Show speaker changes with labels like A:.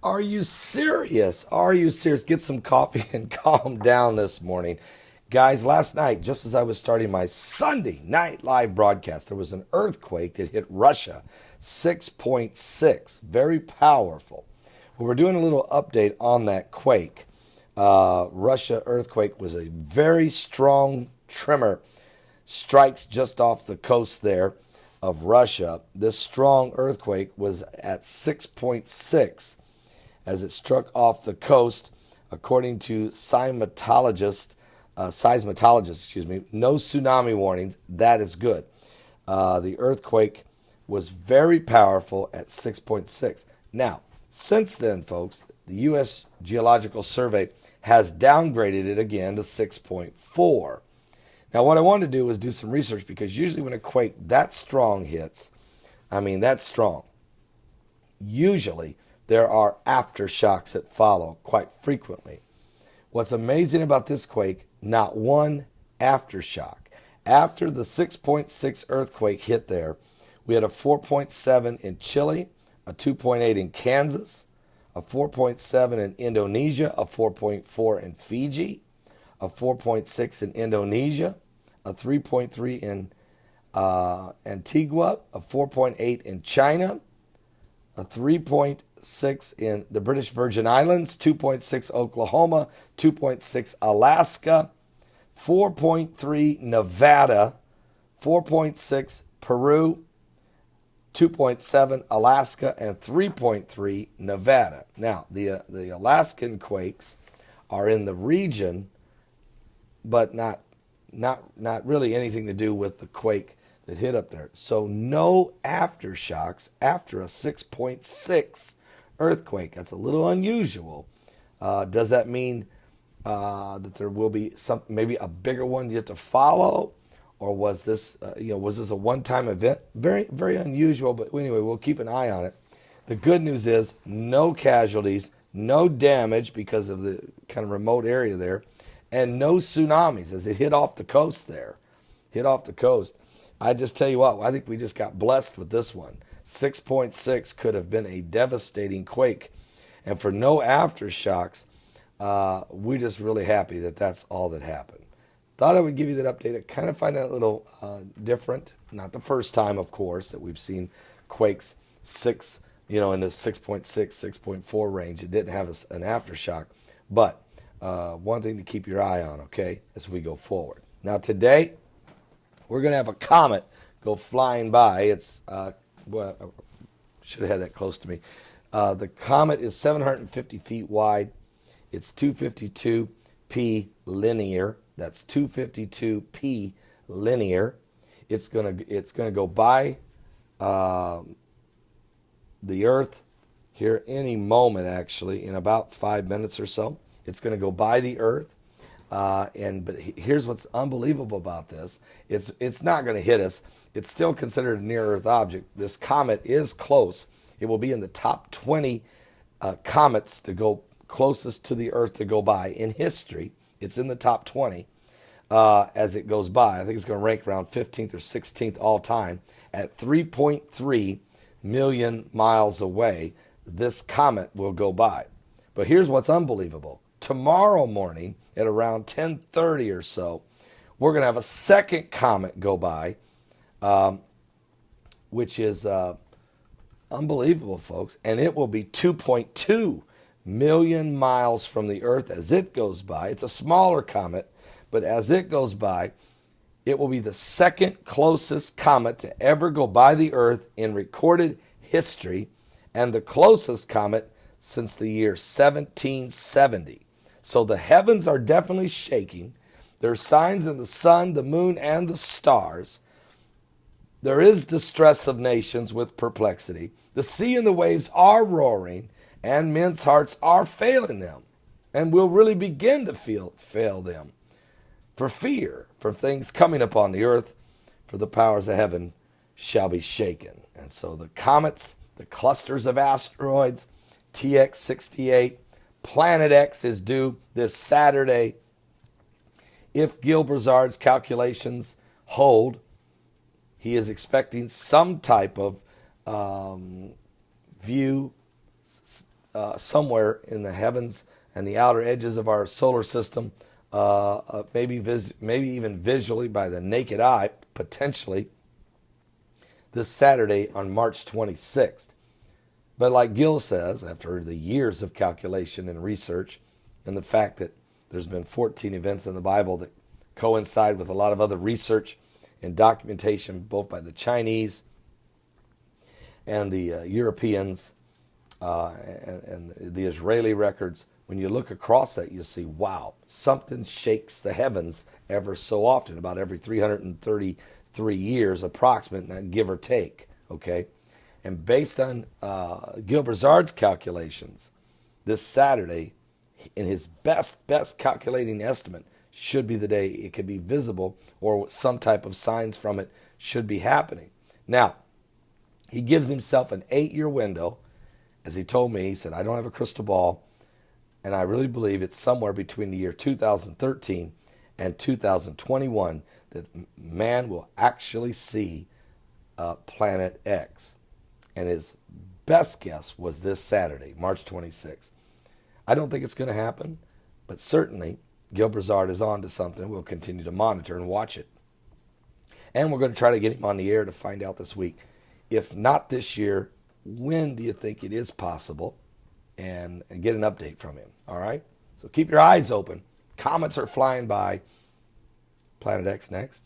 A: Are you serious? Are you serious? Get some coffee and calm down this morning. Guys, last night, just as I was starting my Sunday night live broadcast, there was an earthquake that hit Russia, 6.6. Very powerful. Well, we're doing a little update on that quake. Russia earthquake was a very strong tremor, strikes just off the coast there of Russia. This strong earthquake was at 6.6 as it struck off the coast, according to seismologists. No tsunami warnings. That is good. The earthquake was very powerful at 6.6. Now, since then, folks, the U.S. Geological Survey has downgraded it again to 6.4. Now, what I wanted to do was do some research because usually when a quake that strong hits, that's strong. Usually there are aftershocks that follow quite frequently. What's amazing about this quake, not one aftershock. After the 6.6 earthquake hit there, we had a 4.7 in Chile, a 2.8 in Kansas, a 4.7 in Indonesia, a 4.4 in Fiji, a 4.6 in Indonesia, a 3.3 in Antigua, a 4.8 in China, a 3.6 in the British Virgin Islands, 2.6 Oklahoma, 2.6 Alaska, 4.3 Nevada, 4.6 Peru, 2.7 Alaska, and 3.3 Nevada. Now, the Alaskan quakes are in the region, but not really anything to do with the quake that hit up there. So no aftershocks after a 6.6 earthquake. That's a little unusual. Does that mean that there will be maybe a bigger one yet to follow? Or was this a one-time event? Very, very unusual, but anyway, we'll keep an eye on it. The good news is no casualties, no damage because of the kind of remote area there, and no tsunamis as it hit off the coast there. Hit off the coast. I just tell you what, I think we just got blessed with this one. 6.6 could have been a devastating quake. And for no aftershocks, we're just really happy that that's all that happened. Thought I would give you that update. I kind of find that a little different. Not the first time, of course, that we've seen quakes in the 6.6, 6.4 range. It didn't have an aftershock. But one thing to keep your eye on, okay, as we go forward. Now, today, we're going to have a comet go flying by. It's, should have had that close to me. The comet is 750 feet wide. It's 252p linear. That's 252p linear. It's gonna go by the Earth here any moment, actually, in about 5 minutes or so. It's going to go by the Earth. But here's what's unbelievable about this. It's not going to hit us. It's still considered a near-Earth object. This comet is close. It will be in the top 20 comets to go closest to the Earth to go by in history. It's in the top 20 as it goes by. I think it's going to rank around 15th or 16th all time. At 3.3 million miles away, this comet will go by. But here's what's unbelievable. Tomorrow morning at around 10:30 or so, we're going to have a second comet go by, which is unbelievable, folks. And it will be 2.2 million miles from the Earth as it goes by. It's a smaller comet, but as it goes by, it will be the second closest comet to ever go by the Earth in recorded history and the closest comet since the year 1770. So the heavens are definitely shaking. There are signs in the sun, the moon, and the stars. There is distress of nations with perplexity. The sea and the waves are roaring, and men's hearts are failing them, and will really begin to fail them for fear, for things coming upon the earth, for the powers of heaven shall be shaken. And so the comets, the clusters of asteroids, TX-68, Planet X is due this Saturday. If Gil Brazard's calculations hold, he is expecting some type of view somewhere in the heavens and the outer edges of our solar system, maybe even visually by the naked eye, potentially, this Saturday on March 26th. But like Gil says, after the years of calculation and research, and the fact that there's been 14 events in the Bible that coincide with a lot of other research and documentation, both by the Chinese and the Europeans and the Israeli records, when you look across that, you see, wow, something shakes the heavens ever so often, about every 333 years, approximate, give or take, okay? And based on Gil Brazard's calculations, this Saturday, in his best calculating estimate, should be the day it could be visible, or some type of signs from it should be happening. Now, he gives himself an 8-year window. As he told me, he said, I don't have a crystal ball, and I really believe it's somewhere between the year 2013 and 2021 that man will actually see Planet X. And his best guess was this Saturday, March 26th. I don't think it's going to happen, but certainly Gil Brazard is on to something. We'll continue to monitor and watch it. And we're going to try to get him on the air to find out this week. If not this year, when do you think it is possible? And get an update from him, all right? So keep your eyes open. Comets are flying by. Planet X next.